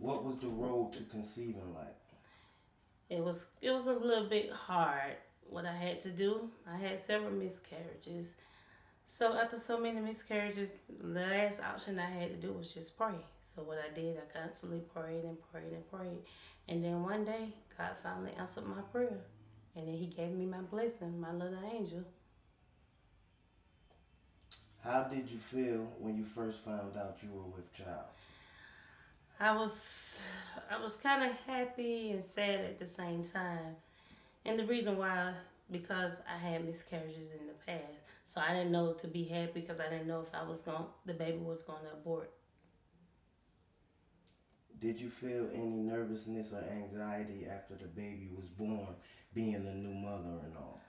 What was the road to conceiving like? It was a little bit hard what I had to do. I had several miscarriages. So after so many miscarriages, the last option I had to do was just pray. So what I did, I constantly prayed and prayed and prayed. And then one day, God finally answered my prayer. And then he gave me my blessing, my little angel. How did you feel when you first found out you were with child? I was I was kind of happy and sad at the same time. And the reason why, because I had miscarriages in the past. So I didn't know to be happy because I didn't know if the baby was going to abort. Did you feel any nervousness or anxiety after the baby was born, being a new mother and all?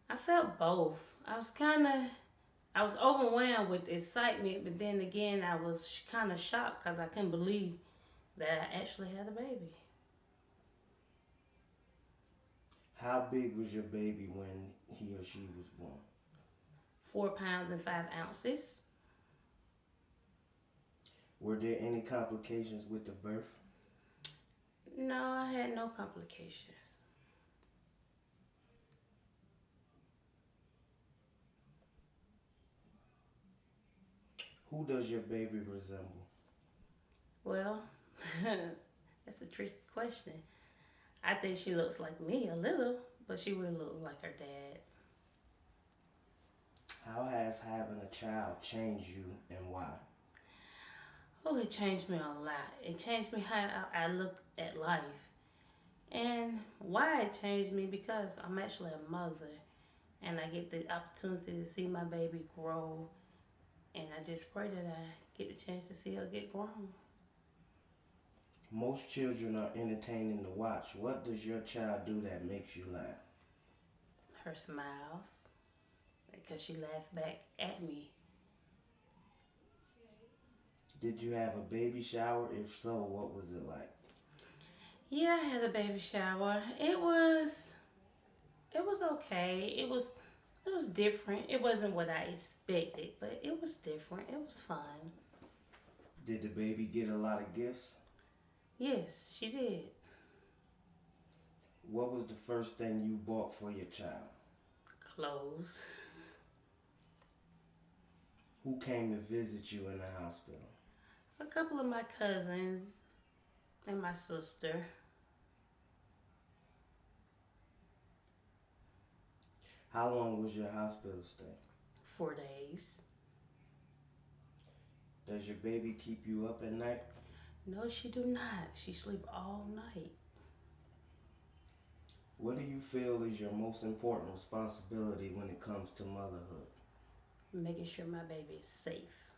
I felt both. I was overwhelmed with excitement, but then again, I was kind of shocked because I couldn't believe that I actually had a baby. How big was your baby when he or she was born? 4 pounds and 5 ounces. Were there any complications with the birth? No, I had no complications. Who does your baby resemble? Well, that's a tricky question. I think she looks like me a little, but she would look like her dad. How has having a child changed you and why? Oh, it changed me a lot. It changed me how I look at life. And why it changed me because I'm actually a mother and I get the opportunity to see my baby grow. And I just pray that I get the chance to see her get grown. Most children are entertaining to watch. What does your child do that makes you laugh? Her smiles, because she laughed back at me. Did you have a baby shower? If so, what was it like? Yeah, I had a baby shower. It was okay. It was different. It wasn't what I expected, but it was different. It was fun. Did the baby get a lot of gifts? Yes, she did. What was the first thing you bought for your child? Clothes. Who came to visit you in the hospital? A couple of my cousins and my sister. How long was your hospital stay? 4 days. Does your baby keep you up at night? No, she do not. She sleep all night. What do you feel is your most important responsibility when it comes to motherhood? Making sure my baby is safe.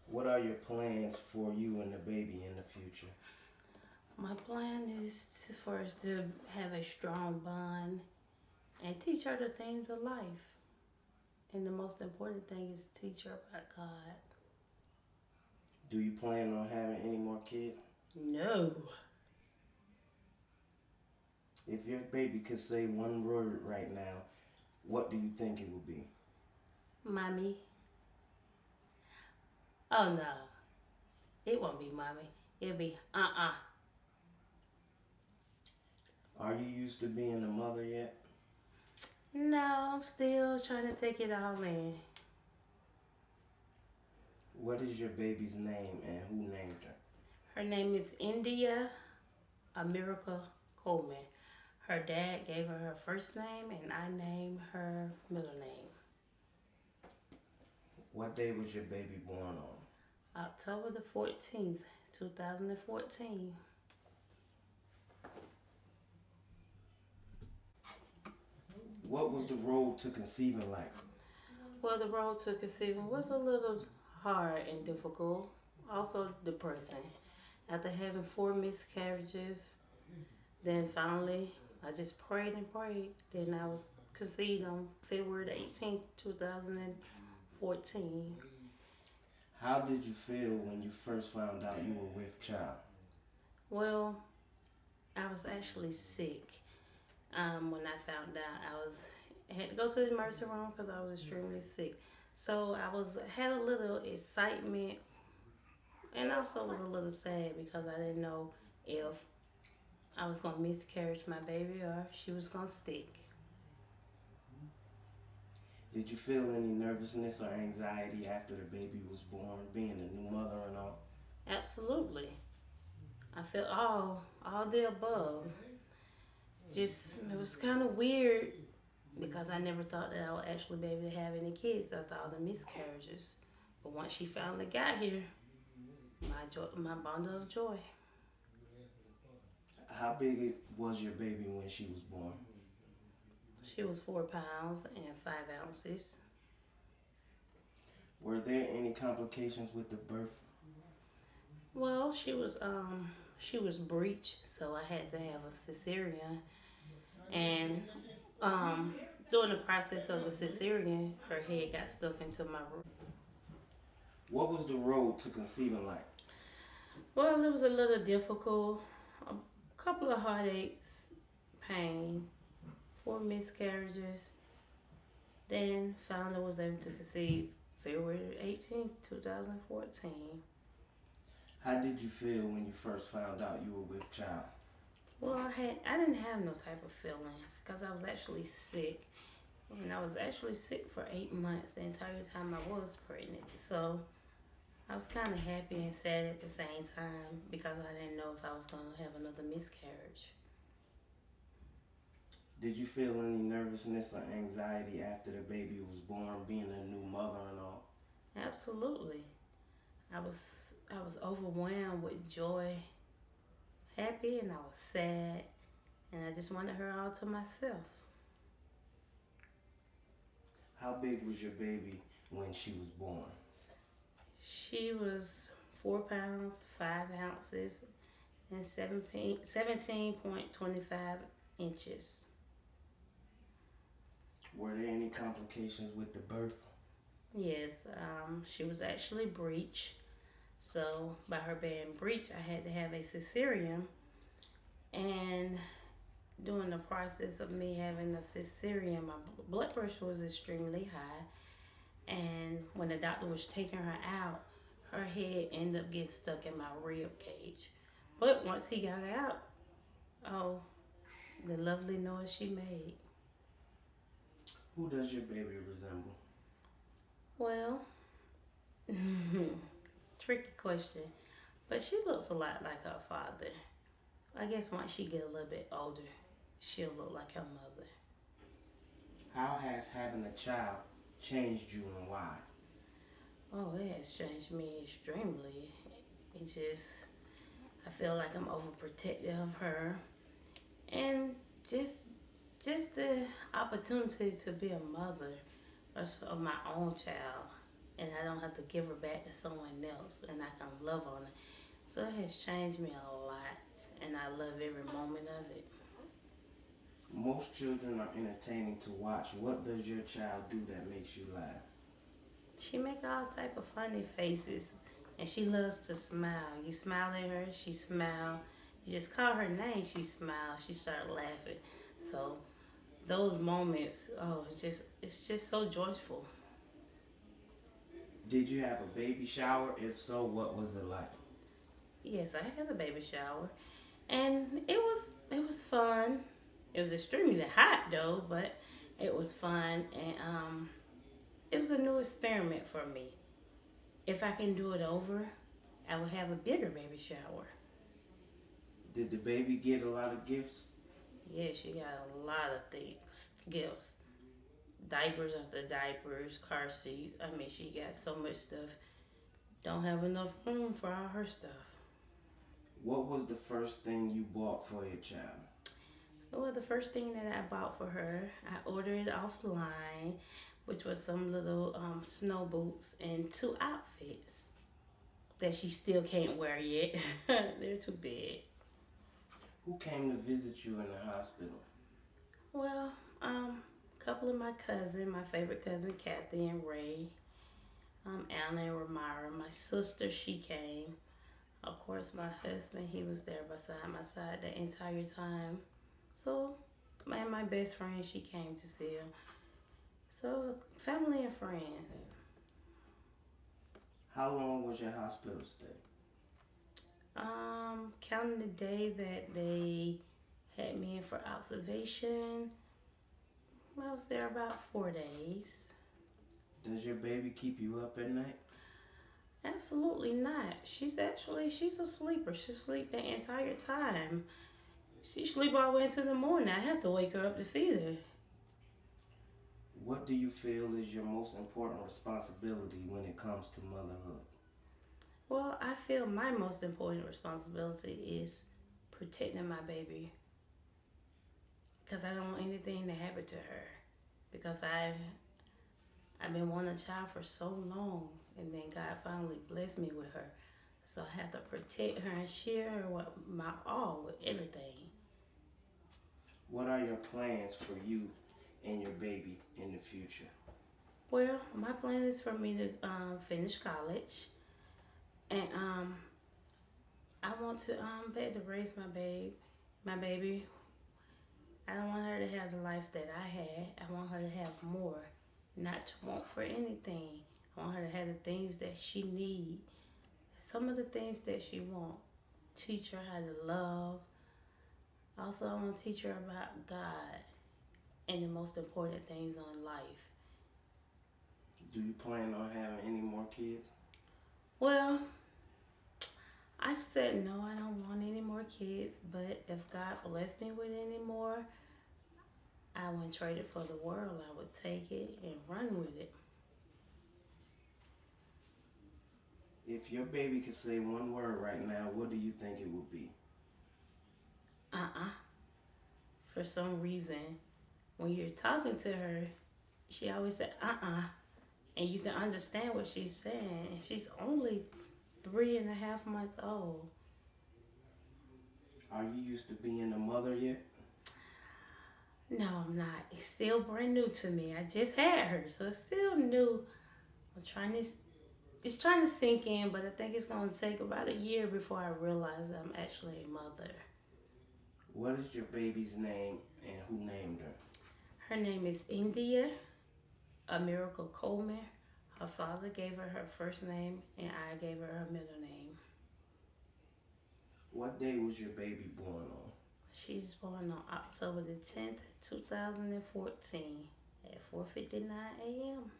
What are your plans for you and the baby in the future? My plan is for us to have a strong bond and teach her the things of life. And the most important thing is teach her about God. Do you plan on having any more kids? No. If your baby could say one word right now, what do you think it would be? Mommy. Oh no. It won't be mommy. It'll be uh-uh. Are you used to being a mother yet? No, I'm still trying to take it all in. What is your baby's name and who named her? Her name is India America Coleman. Her dad gave her her first name and I named her middle name. What day was your baby born on? October the 14th, 2014. What was the road to conceiving like? Well, the road to conceiving was a little hard and difficult, also depressing. After having 4 miscarriages, then finally I just prayed and prayed. Then I was conceived on February the 18th, 2014. How did you feel when you first found out you were with child? Well, I was actually sick. When I found out, I had to go to the emergency room because I was extremely sick. So I had a little excitement, and also was a little sad because I didn't know if I was gonna miscarriage my baby or she was gonna stick. Did you feel any nervousness or anxiety after the baby was born, being a new mother and all? Absolutely, I felt all the above. Just it was kind of weird because I never thought that I would actually be able to have any kids after all the miscarriages. But once she finally got here, my bundle of joy. How big was your baby when she was born? She was 4 pounds and 5 ounces. Were there any complications with the birth? Well, she was breech, so I had to have a cesarean. And during the process of the cesarean, her head got stuck into my roof. What was the road to conceiving like? Well, it was a little difficult. A couple of heartaches, pain, 4 miscarriages. Then finally was able to conceive February 18th, 2014. How did you feel when you first found out you were with child? Well, I didn't have no type of feelings because I was actually sick. And I was actually sick for 8 months the entire time I was pregnant. So I was kind of happy and sad at the same time because I didn't know if I was going to have another miscarriage. Did you feel any nervousness or anxiety after the baby was born, being a new mother and all? Absolutely. I was overwhelmed with joy, happy, and I was sad. And I just wanted her all to myself. How big was your baby when she was born? She was 4 pounds, 5 ounces, and 17.25 inches. Were there any complications with the birth? Yes, she was actually breech. So by her being breech, I had to have a cesarean. And during the process of me having a cesarean, my blood pressure was extremely high. And when the doctor was taking her out, her head ended up getting stuck in my rib cage. But once he got her out, oh, the lovely noise she made. Who does your baby resemble? Well, tricky question. But she looks a lot like her father. I guess once she get a little bit older, she'll look like her mother. How has having a child changed you and why? Oh, it has changed me extremely. I feel like I'm overprotective of her. And just the opportunity to be a mother of my own child. And I don't have to give her back to someone else. And I can love on her. So it has changed me a lot. And I love every moment of it. Most children are entertaining to watch. What does your child do that makes you laugh? She make all type of funny faces, and she loves to smile. You smile at her, she smile. You just call her name, she smiles. She start laughing. So those moments, oh, it's just so joyful. Did you have a baby shower? If so, what was it like? Yes, I had a baby shower, and it was fun. It was extremely hot though, but it was fun, and it was a new experiment for me. If I can do it over, I will have a bigger baby shower. Did the baby get a lot of gifts? Yeah, she got a lot of things, gifts. Diapers after diapers, car seats. I mean, she got so much stuff. Don't have enough room for all her stuff. What was the first thing you bought for your child? Well, the first thing that I bought for her, I ordered it offline, which was some little snow boots and 2 outfits that she still can't wear yet. They're too big. Who came to visit you in the hospital? Well, a couple of my cousins, my favorite cousin Kathy and Ray, Anna and Ramira. My sister, she came. Of course, my husband, he was there beside my side the entire time. So, my best friend, she came to see her. So it was a family and friends. How long was your hospital stay? Counting the day that they had me in for observation, I was there about 4 days. Does your baby keep you up at night? Absolutely not. She's a sleeper. She sleep the entire time. She sleep all the way into the morning. I have to wake her up to feed her. What do you feel is your most important responsibility when it comes to motherhood? Well, I feel my most important responsibility is protecting my baby because I don't want anything to happen to her. Because I've been wanting a child for so long, and then God finally blessed me with her. So I have to protect her and share her with my all, with everything. What are your plans for you and your baby in the future? Well, my plan is for me to finish college, and I want to be able to raise my baby. I don't want her to have the life that I had. I want her to have more, not to want for anything. I want her to have the things that she need. Some of the things that she want. Teach her how to love. Also, I want to teach her about God and the most important things on life. Do you plan on having any more kids? Well, I said no, I don't want any more kids, but if God blessed me with any more, I wouldn't trade it for the world. I would take it and run with it. If your baby could say one word right now, what do you think it would be? Uh-uh. For some reason, when you're talking to her, she always said, uh-uh. And you can understand what she's saying. And she's only 3.5 months old. Are you used to being a mother yet? No, I'm not. It's still brand new to me. I just had her, so it's still new. It's trying to sink in, but I think it's going to take about a year before I realize I'm actually a mother. What is your baby's name and who named her? Her name is India, a Miracle Coleman. Her father gave her her first name, and I gave her her middle name. What day was your baby born on? She's born on October the 10th, 2014 at 4:59 a.m.